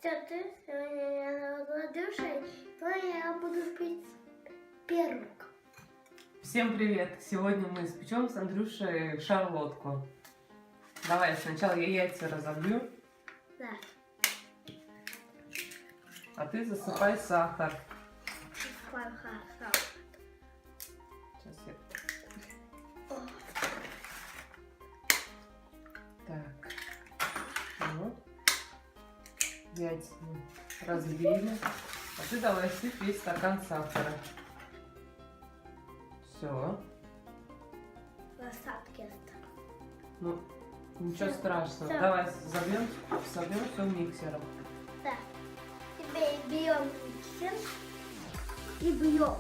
Ты сегодня Владюшей, то я буду пить пирог. Всем привет! Сегодня мы испечем с Андрюшей шарлотку. Давай сначала я яйца разобью, Да. а ты засыпай сахар. Сейчас я... Так. Ну. Яйца мы разбили. А ты давай сыпь весь стакан сахара. Все. Насадки. Ну, ничего Всё, страшного. всё. Давай собьем все миксером. Да. Теперь берем миксер и бьем.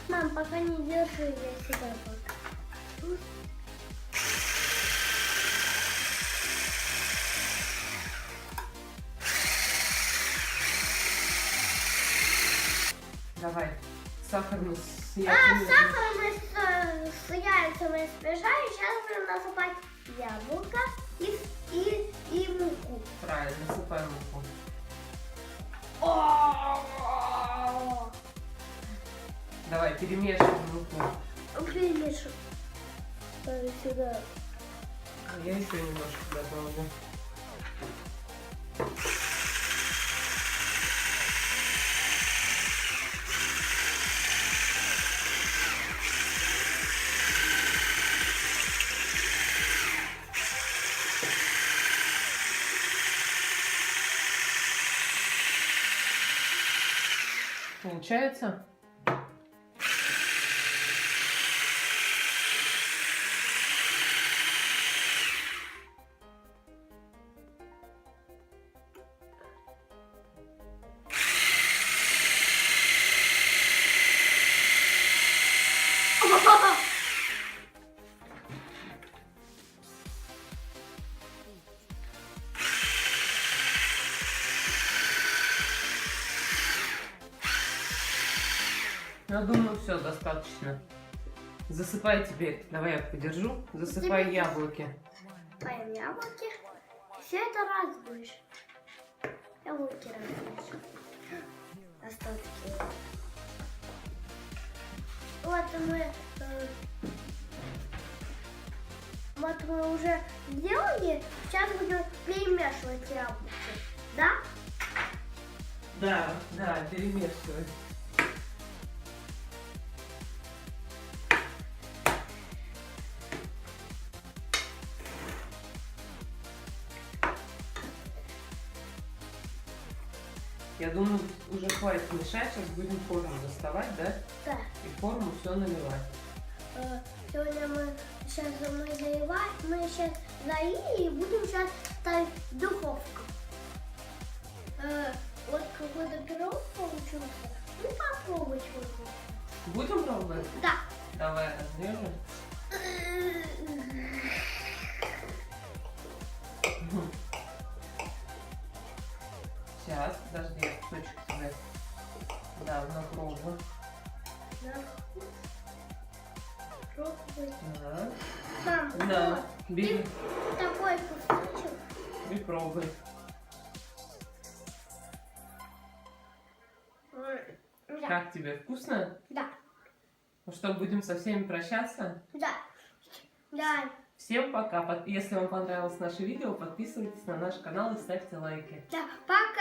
Мам, пока не держи, я себя пока. Давай. Сахар мы с Сахар яйцами. мы с яйцами смешаем. Сейчас будем насыпать яблоко и муку. Правильно, насыпай муку. Давай, перемешивай муку. Перемешивай. Сюда. А я еще немножко добавлю. Получается? Я думаю, все, достаточно. Засыпай теперь. Давай я подержу. Засыпай яблоки. Паем яблоки. Все это разбудишь. Яблоки разбудишь. Остатки. Вот мы уже сделали. Сейчас будем перемешивать яблоки. Да? Да, перемешивай. Я думаю, уже хватит мешать, сейчас будем форму доставать, да? Да. И форму все наливать. Сегодня мы сейчас заливаем, мы сейчас залили и будем сейчас ставить в духовку. Вот какой-то пирог получился. Ну попробуй чего-то. Будем пробовать? Да. Давай разрежем. Сейчас, подожди, я кусочек тебе дам на пробу. Пробуй. Да. Мам, Да, бери такой кусочек. и пробуй. Да. Как тебе, вкусно? Да. Ну что, будем со всеми прощаться? Да. Да. Всем пока. Если вам понравилось наше видео, подписывайтесь на наш канал и ставьте лайки. Да. Пока.